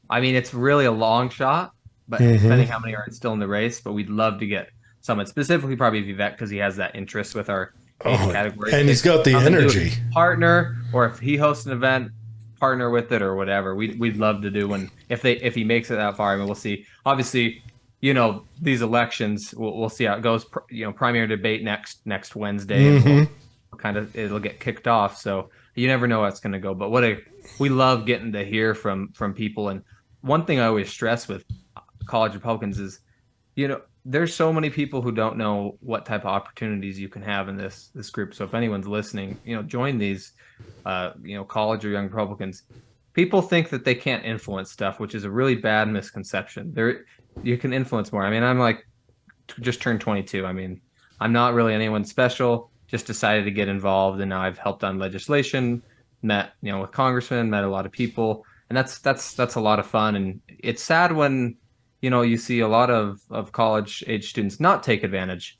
I mean, it's really a long shot, but depending how many are still in the race, but we'd love to get someone, specifically probably Vivek, because he has that interest with our age category. And he's got the energy. Partner or if he hosts an event, partner with it or whatever. We'd love to do when if he makes it that far. I mean, we'll see. Obviously, these elections, we'll see how it goes. Primary debate next Wednesday, and it'll get kicked off. So you never know how it's going to go. But we love getting to hear from people. And one thing I always stress with college Republicans is, there's so many people who don't know what type of opportunities you can have in this group. So if anyone's listening, join these, college or young Republicans. People think that they can't influence stuff, which is a really bad misconception. You can influence more. I mean, I'm like just turned 22. I mean, I'm not really anyone special. Just decided to get involved, and now I've helped on legislation. Met with congressmen, met a lot of people, and that's a lot of fun. And it's sad when you see a lot of college age students not take advantage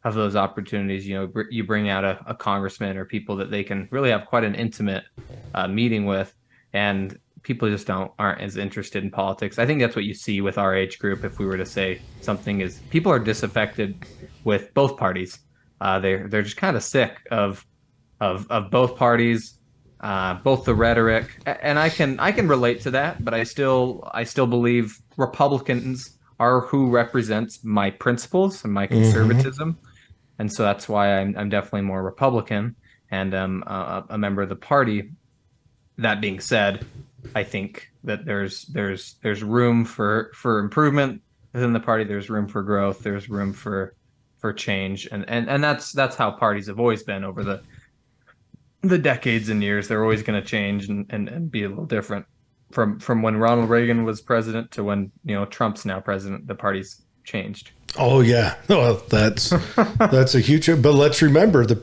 of those opportunities. You bring out a congressman or people that they can really have quite an intimate meeting with, and people just aren't as interested in politics. I think that's what you see with our age group. If we were to say something is, people are disaffected with both parties. They're just kind of sick of both parties, both the rhetoric, and I can relate to that. But I still believe Republicans are who represents my principles and my conservatism, and so that's why I'm definitely more Republican and a member of the party. That being said, I think that there's room for improvement within the party. There's room for growth. There's room for change, and that's how parties have always been over the decades and years. They're always going to change and be a little different from when Ronald Reagan was president to when Trump's now president. The party's changed. Oh yeah, well that's a huge. But let's remember the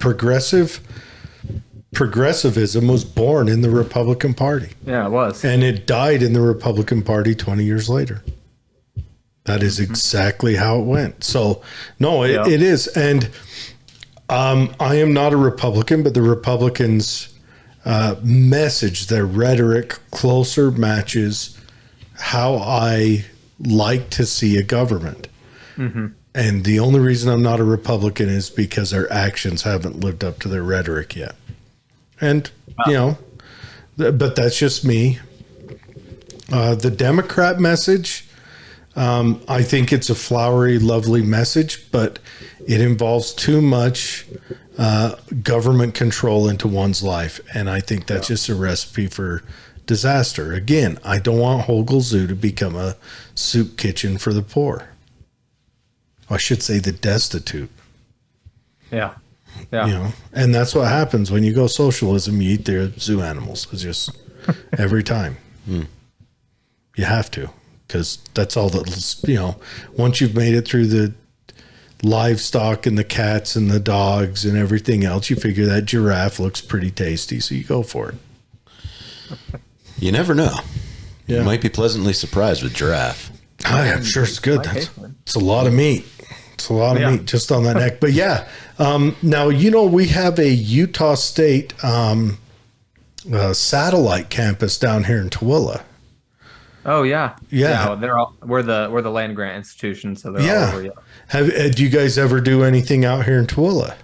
progressivism was born in the Republican Party. Yeah, it was. And it died in the Republican Party 20 years later. That is exactly how it went. So, no, it is. And I am not a Republican, but the Republicans' message, their rhetoric closer matches how I like to see a government. And the only reason I'm not a Republican is because their actions haven't lived up to their rhetoric yet. And, but that's just me. The Democrat message, I think it's a flowery, lovely message, but it involves too much government control into one's life. And I think that's just a recipe for disaster. Again, I don't want Hogle Zoo to become a soup kitchen for the poor. I should say the destitute. Yeah. Yeah. And that's what happens when you go socialism. You eat their zoo animals. It's just every time. You have to, because that's all that, once you've made it through the livestock and the cats and the dogs and everything else, you figure that giraffe looks pretty tasty. So you go for it. You never know. Yeah. You might be pleasantly surprised with giraffe. I'm sure it's good. It's a lot of meat. It's a lot of meat just on that neck. But yeah, now, we have a Utah State satellite campus down here in Tooele. Oh yeah. Yeah. We're the land grant institution, so they're all over. Yeah. Do you guys ever do anything out here in Tooele?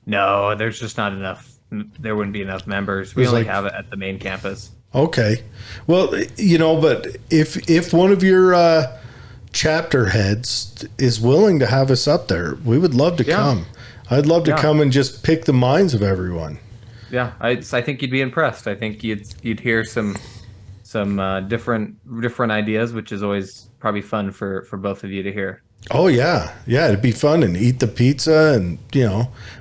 No, there's just not enough. There wouldn't be enough members. We only have it at the main campus. Okay. Well, but if one of your chapter heads is willing to have us up there, we would love to come. I'd love to come and just pick the minds of everyone. Yeah, I think you'd be impressed. I think you'd hear some different ideas, which is always probably fun for both of you to hear. Oh yeah, it'd be fun, and eat the pizza, and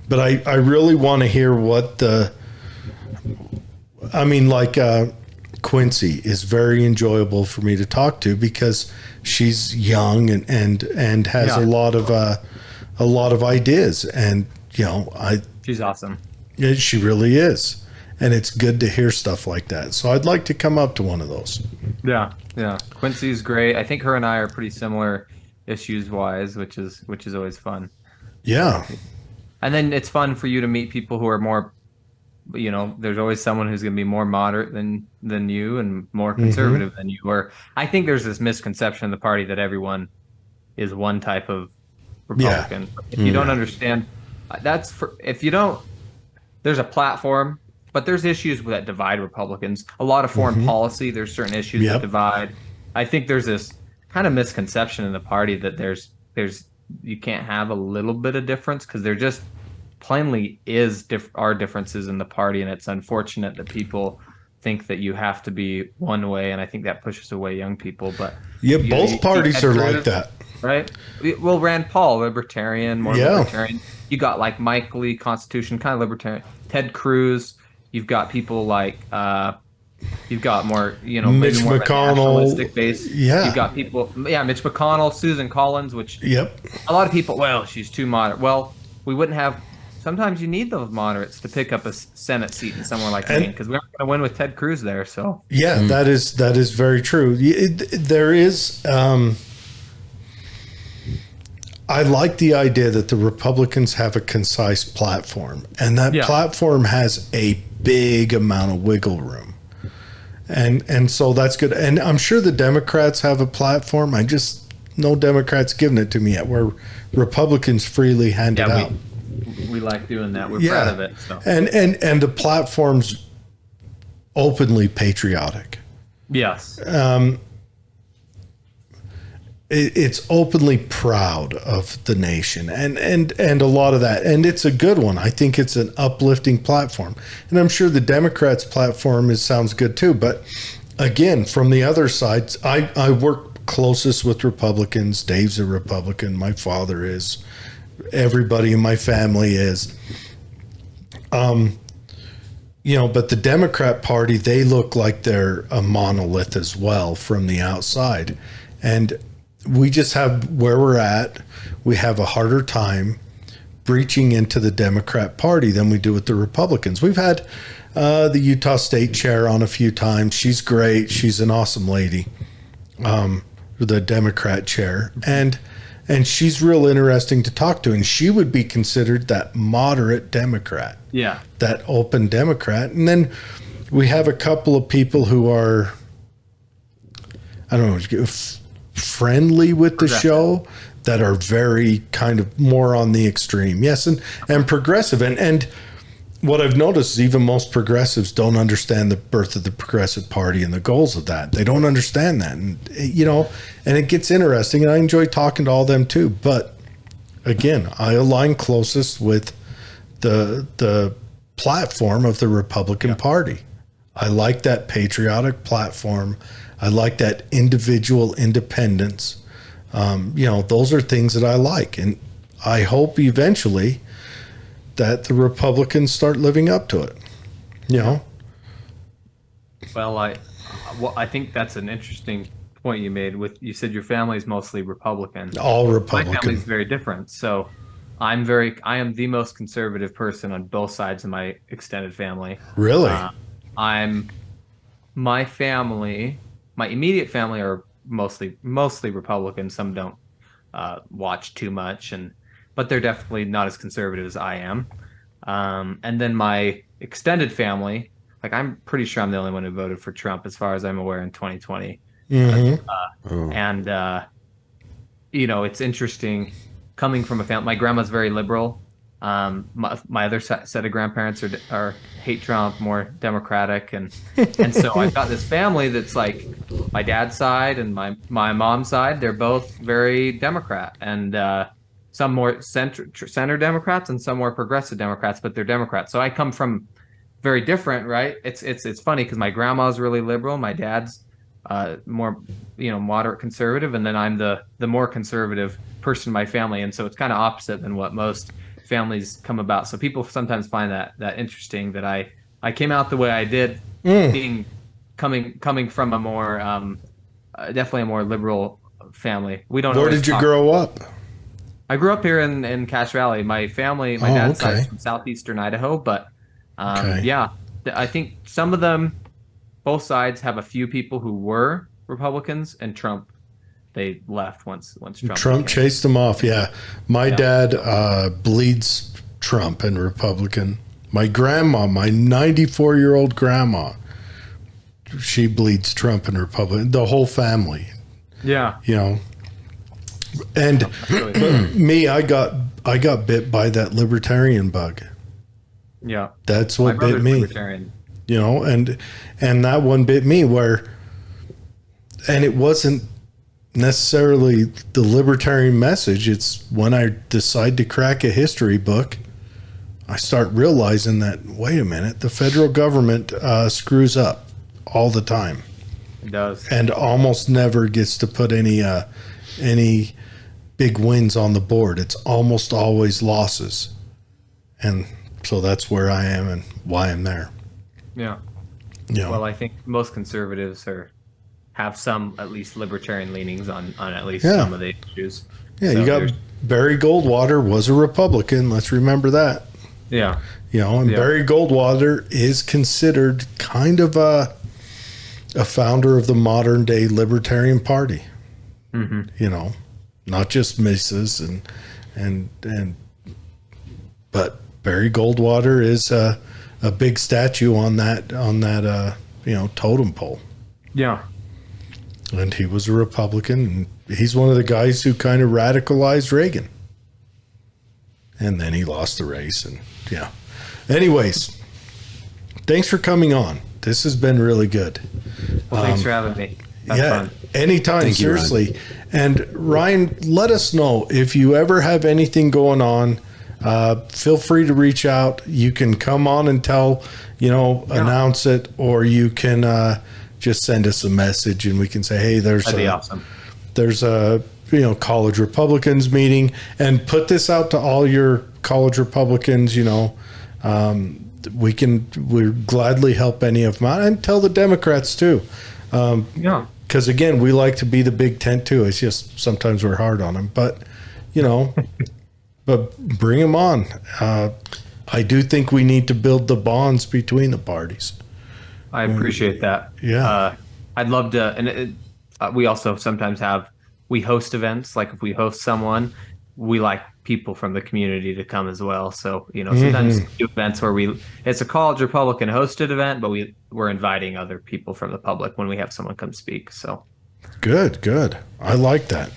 But I really want to hear what Quincy is very enjoyable for me to talk to because she's young and has a lot of ideas, and she's awesome. She really is, and it's good to hear stuff like that. So I'd like to come up to one of those. Yeah. Quincy's great. I think her and I are pretty similar issues wise, which is always fun. Yeah. And then it's fun for you to meet people who are more, there's always someone who's going to be more moderate than you and more conservative than you. Or I think there's this misconception in the party that everyone is one type of Republican. If you don't understand, there's a platform but there's issues that divide Republicans. A lot of foreign policy. There's certain issues that divide. I think there's this kind of misconception in the party that there's you can't have a little bit of difference, because there just plainly are differences in the party, and it's unfortunate that people think that you have to be one way, and I think that pushes away young people. But both parties are like that, right? Well, Rand Paul, libertarian, more libertarian. You got like Mike Lee, Constitution, kind of libertarian. Ted Cruz. You've got people like you've got more, Mitch maybe more McConnell, nationalistic base. You've got people, Mitch McConnell, Susan Collins, which a lot of people, well, she's too moderate. Well, we wouldn't have. Sometimes you need those moderates to pick up a Senate seat in somewhere like Maine, because we aren't going to win with Ted Cruz there. So that is very true. There is. I like the idea that the Republicans have a concise platform, and that platform has a big amount of wiggle room. And so that's good. And I'm sure the Democrats have a platform. No Democrats giving it to me yet, where Republicans freely hand it out. We like doing that. We're proud of it. So. And the platform's openly patriotic. Yes. It's openly proud of the nation and a lot of that. And it's a good one. I think it's an uplifting platform. And I'm sure the Democrats' platform sounds good too. But again, from the other side, I work closest with Republicans. Dave's a Republican. My father is. Everybody in my family is. But the Democrat Party, they look like they're a monolith as well from the outside. And we just have where we're at. We have a harder time breaching into the Democrat Party than we do with the Republicans. We've had the Utah State Chair on a few times. She's great. She's an awesome lady, the Democrat chair. And she's real interesting to talk to. And she would be considered that moderate Democrat. Yeah. That open Democrat. And then we have a couple of people who are, I don't know, friendly with the show, that are very kind of more on the extreme. Yes, and progressive. And what I've noticed is even most progressives don't understand the birth of the Progressive Party and the goals of that. They don't understand that. And, and it gets interesting, and I enjoy talking to all them too. But again, I align closest with the platform of the Republican Party. I like that patriotic platform. I like that individual independence. Those are things that I like. And I hope eventually that the Republicans start living up to it. Well, I think that's an interesting point you made. You said your family is mostly Republican. All Republican. My family is very different. So I am the most conservative person on both sides of my extended family. Really? My immediate family are mostly Republican. Some don't watch too much, but they're definitely not as conservative as I am. And then my extended family, like, I'm pretty sure I'm the only one who voted for Trump, as far as I'm aware, in 2020. And it's interesting coming from a family. My grandma's very liberal. My other set of grandparents are hate Trump, more Democratic, and so I've got this family that's like my dad's side and my mom's side. They're both very Democrat, and some more center Democrats and some more progressive Democrats, but they're Democrats. So I come from very different, right? It's funny because my grandma's really liberal, my dad's more moderate conservative, and then I'm the more conservative person in my family, and so it's kind of opposite than what most families come about. So people sometimes find that interesting, that I came out the way I did, being coming from a more definitely a more liberal family. We don't. Where did you grow up? I grew up here in Cache Valley. My family, my dad's side is from southeastern Idaho, but I think some of them, both sides, have a few people who were Republicans, and Trump, they left once Trump chased them off. Yeah. My dad bleeds Trump and Republican. My grandma, my 94-year-old grandma, she bleeds Trump and Republican. The whole family. Yeah. And me, I got bit by that libertarian bug. Yeah. That's My what bit brother's me. libertarian. You know, and that one bit me and it wasn't necessarily the libertarian message. It's when I decide to crack a history book, I start realizing that, wait a minute, the federal government screws up all the time It does. and almost never gets to put any big wins on the board. It's almost always losses. And so that's where I am and why I'm there. Yeah. You know, Well, I think most conservatives have some at least libertarian leanings on at least Yeah. some of the issues. yeah, So you got there's- Barry Goldwater was a Republican. Let's remember that. Yeah. You know, and Yeah. Barry Goldwater is considered kind of a founder of the modern day Libertarian Party. Mm-hmm. You know, not just Mises and but Barry Goldwater is a big statue on that totem pole. Yeah. And he was a Republican, and he's one of the guys who kind of radicalized Reagan. And then he lost the race, and yeah. Anyways, thanks for coming on. This has been really good. Well, thanks for having me. That's yeah, fun. anytime, Thank you, Ryan. seriously. And Ryan, let us know if you ever have anything going on. Feel free to reach out. You can come on and announce it, or you can just send us a message and we can say, hey, That'd be awesome. there's a college Republicans meeting, and put this out to all your college Republicans. We'll gladly help any of them out, and tell the Democrats too. Yeah. Because again, we like to be the big tent too. It's just sometimes we're hard on them, but but bring them on. I do think we need to build the bonds between the parties. I appreciate that. Yeah. I'd love to, and we also sometimes we host events. Like if we host someone, we like people from the community to come as well. So, sometimes we do events where it's a college Republican hosted event, but we're inviting other people from the public when we have someone come speak. So Good. I like that.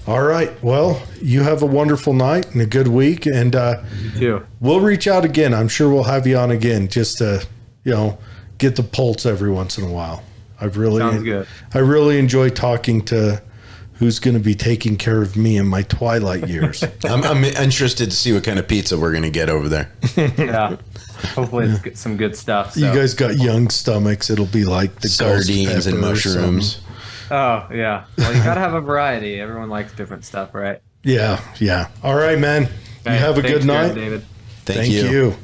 All right. Well, you have a wonderful night and a good week, and you too. we'll reach out again. I'm sure we'll have you on again just to, get the pulse every once in a while. Sounds good. I really enjoy talking to who's going to be taking care of me in my twilight years. I'm interested to see what kind of pizza we're going to get over there. Yeah. Hopefully it's some good stuff. So. You guys got young stomachs. It'll be like the Sardines ghost and pepper or mushrooms. something. Oh, yeah. Well, you got to have a variety. Everyone likes different stuff, right? Yeah. All right, man. You have a Thanks, good night. David. Thank you. you.